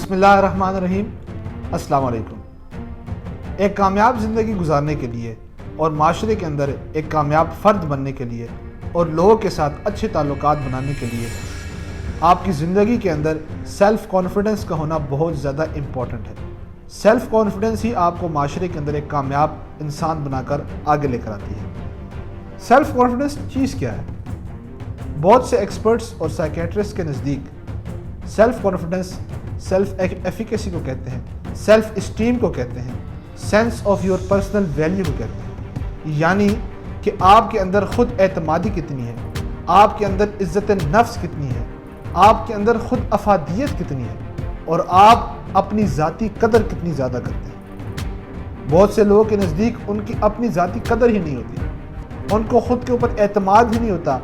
بسم اللہ الرحمن الرحیم۔ السلام علیکم۔ ایک کامیاب زندگی گزارنے کے لیے اور معاشرے کے اندر ایک کامیاب فرد بننے کے لیے اور لوگوں کے ساتھ اچھے تعلقات بنانے کے لیے آپ کی زندگی کے اندر سیلف کانفیڈنس کا ہونا بہت زیادہ امپورٹنٹ ہے۔ سیلف کانفیڈنس ہی آپ کو معاشرے کے اندر ایک کامیاب انسان بنا کر آگے لے کر آتی ہے۔ سیلف کانفیڈنس چیز کیا ہے؟ بہت سے ایکسپرٹس اور سائیکیٹرسٹ کے نزدیک سیلف کانفیڈنس سیلف ایفیکیسی کو کہتے ہیں، سیلف اسٹیم کو کہتے ہیں، sense of your personal value کو کہتے ہیں، یعنی کہ آپ کے اندر خود اعتمادی کتنی ہے، آپ کے اندر عزت نفس کتنی ہے، آپ کے اندر خود افادیت کتنی ہے اور آپ اپنی ذاتی قدر کتنی زیادہ کرتے ہیں۔ بہت سے لوگوں کے نزدیک ان کی اپنی ذاتی قدر ہی نہیں ہوتی، ان کو خود کے اوپر اعتماد ہی نہیں ہوتا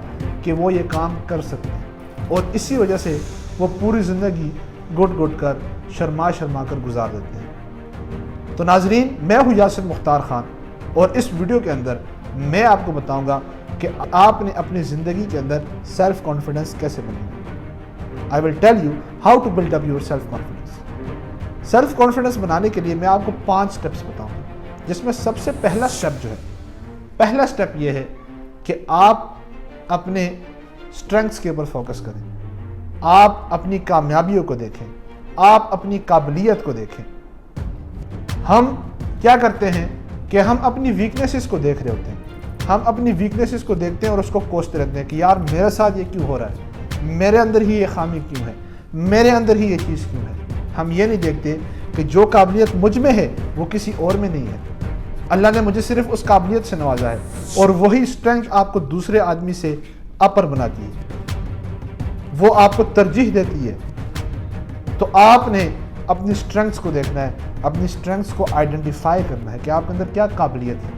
کہ وہ یہ کام کر سکتے ہیں، اور اسی وجہ سے وہ پوری زندگی گٹ گٹ کر شرما کر گزار دیتے ہیں۔ تو ناظرین، میں ہوں یاسر مختار خان، اور اس ویڈیو کے اندر میں آپ کو بتاؤں گا کہ آپ نے اپنی زندگی کے اندر سیلف کانفیڈنس کیسے بنانا ہے۔ I will tell you how to build up your self confidence۔ Self confidence بنانے کے لیے میں آپ کو 5 سٹیپس بتاؤں گا، جس میں سب سے پہلا سٹیپ یہ ہے کہ آپ اپنے اسٹرینگثس کے اوپر فوکس کریں، آپ اپنی کامیابیوں کو دیکھیں، آپ اپنی قابلیت کو دیکھیں۔ ہم کیا کرتے ہیں کہ ہم اپنی ویکنیسز کو دیکھ رہے ہوتے ہیں، ہم اپنی ویکنیسز کو دیکھتے ہیں اور اس کو کوستے رہتے ہیں کہ یار میرے ساتھ یہ کیوں ہو رہا ہے، میرے اندر ہی یہ خامی کیوں ہے، میرے اندر ہی یہ چیز کیوں ہے۔ ہم یہ نہیں دیکھتے کہ جو قابلیت مجھ میں ہے وہ کسی اور میں نہیں ہے۔ اللہ نے مجھے صرف اس قابلیت سے نوازا ہے، اور وہی اسٹرینتھ آپ کو دوسرے آدمی سے اپر بناتی ہے، وہ آپ کو ترجیح دیتی ہے۔ تو آپ نے اپنی اسٹرینگثس کو دیکھنا ہے، اپنی اسٹرینگثس کو آئیڈینٹیفائی کرنا ہے کہ آپ کے اندر کیا قابلیت ہے،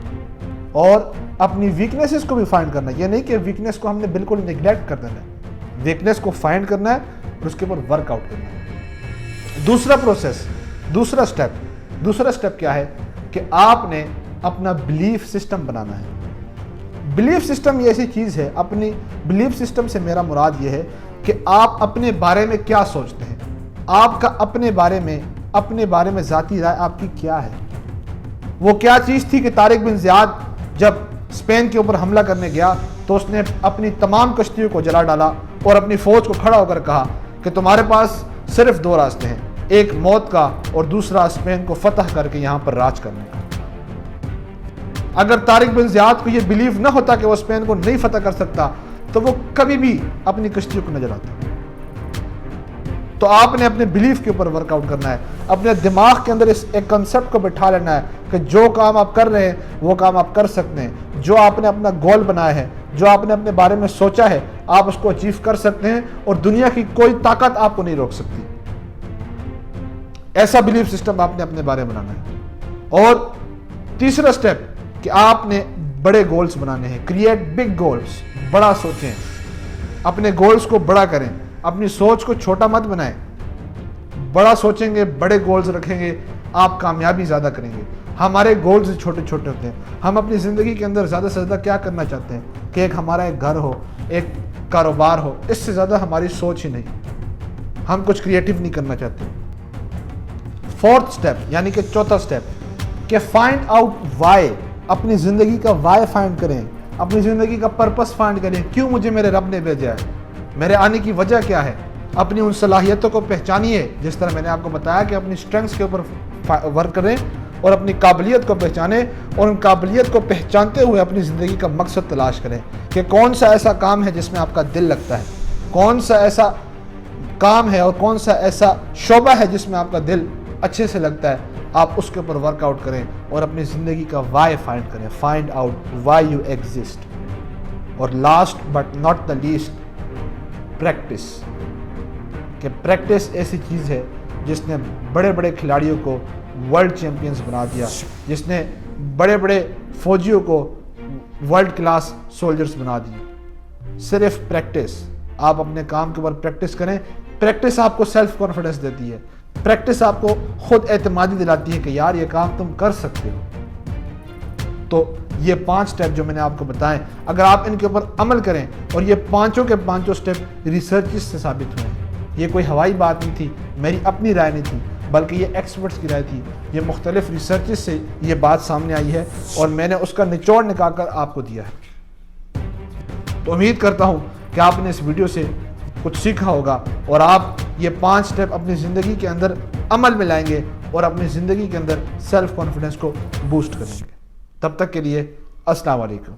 اور اپنی ویکنیسز کو بھی فائنڈ کرنا ہے۔ یہ نہیں کہ ویکنیس کو ہم نے بالکل نیگلیکٹ کر دینا ہے، ویکنیس کو فائنڈ کرنا ہے اور اس کے اوپر ورک آؤٹ کرنا ہے۔ دوسرا سٹیپ کیا ہے کہ آپ نے اپنا بلیف سسٹم بنانا ہے۔ بلیف سسٹم یہ ایسی چیز ہے، اپنی بلیف سسٹم سے میرا مراد یہ ہے کہ آپ اپنے بارے میں کیا سوچتے ہیں، آپ کا اپنے بارے میں ذاتی رائے آپ کی کیا ہے۔ وہ کیا چیز تھی کہ طارق بن زیاد جب اسپین کے اوپر حملہ کرنے گیا تو اس نے اپنی تمام کشتیوں کو جلا ڈالا اور اپنی فوج کو کھڑا ہو کر کہا کہ تمہارے پاس صرف 2 راستے ہیں، ایک موت کا اور دوسرا اسپین کو فتح کر کے یہاں پر راج کرنے کا۔ اگر طارق بن زیاد کو یہ بلیف نہ ہوتا کہ وہ اسپین کو نہیں فتح کر سکتا تو وہ کبھی بھی اپنی کشتیوں کو نہ جلاتا۔ تو آپ نے اپنے بلیف کے اوپر ورک آؤٹ کرنا ہے، اپنے دماغ کے اندر اس ایک کنسپٹ کو بٹھا لینا ہے کہ جو کام آپ کر رہے ہیں وہ کام آپ کر سکتے ہیں، جو آپ نے اپنا گول بنایا ہے، جو آپ نے اپنے بارے میں سوچا ہے، آپ اس کو اچیو کر سکتے ہیں، اور دنیا کی کوئی طاقت آپ کو نہیں روک سکتی۔ ایسا بلیف سسٹم آپ نے اپنے بارے میں بنانا ہے۔ اور تیسرا سٹیپ کہ آپ نے بڑے گولز بنانے ہیں، کریٹ بگ گولز، بڑا سوچیں، اپنے گولز کو بڑا کریں، اپنی سوچ کو چھوٹا مت بنائیں۔ بڑا سوچیں گے، بڑے گولز رکھیں گے، آپ کامیابی زیادہ کریں گے۔ ہمارے گولز چھوٹے چھوٹے ہوتے ہیں، ہم اپنی زندگی کے اندر زیادہ سے زیادہ کیا کرنا چاہتے ہیں کہ ہمارا ایک گھر ہو، ایک کاروبار ہو، اس سے زیادہ ہماری سوچ ہی نہیں، ہم کچھ کریٹیو نہیں کرنا چاہتے۔ 4تھ سٹیپ یعنی کہ چوتھا سٹیپ کہ فائنڈ آؤٹ وائی، اپنی زندگی کا وائی فائنڈ کریں، اپنی زندگی کا پرپس فائنڈ کریں، کیوں مجھے میرے رب نے بھیجا ہے، میرے آنے کی وجہ کیا ہے۔ اپنی ان صلاحیتوں کو پہچانیے، جس طرح میں نے آپ کو بتایا کہ اپنی اسٹرینگثس کے اوپر ورک کریں اور اپنی قابلیت کو پہچانیں، اور ان قابلیت کو پہچانتے ہوئے اپنی زندگی کا مقصد تلاش کریں کہ کون سا ایسا کام ہے جس میں آپ کا دل لگتا ہے، کون سا ایسا کام ہے اور کون سا ایسا شعبہ ہے جس میں آپ کا دل اچھے سے لگتا ہے، آپ اس کے اوپر ورک آؤٹ کریں اور اپنی زندگی کا وائی فائنڈ کریں، find out why you exist. اور last but not the least, practice, کہ پریکٹس ایسی چیز ہے جس نے بڑے بڑے کھلاڑیوں کو ورلڈ چیمپئنز بنا دیا، جس نے بڑے بڑے فوجیوں کو ورلڈ کلاس سولجرز بنا دی۔ صرف پریکٹس، آپ اپنے کام کے اوپر پریکٹس کریں۔ پریکٹس آپ کو سیلف کانفیڈنس دیتی ہے، پریکٹس آپ کو خود اعتمادی دلاتی ہے کہ یار یہ کام تم کر سکتے ہو۔ تو یہ 5 سٹیپ جو میں نے آپ کو بتائیں، اگر آپ ان کے اوپر عمل کریں، اور یہ پانچوں کے پانچوں سٹیپ ریسرچ سے ثابت ہوئے ہیں، یہ کوئی ہوائی بات نہیں تھی، میری اپنی رائے نہیں تھی، بلکہ یہ ایکسپرٹس کی رائے تھی۔ یہ مختلف ریسرچز سے یہ بات سامنے آئی ہے اور میں نے اس کا نچوڑ نکال کر آپ کو دیا ہے۔ تو امید کرتا ہوں کہ آپ نے اس ویڈیو سے کچھ سیکھا ہوگا اور آپ یہ 5 سٹیپ اپنی زندگی کے اندر عمل میں لائیں گے اور اپنی زندگی کے اندر سیلف کانفیڈنس کو بوسٹ کریں گے۔ تب تک کے لیے السلام علیکم۔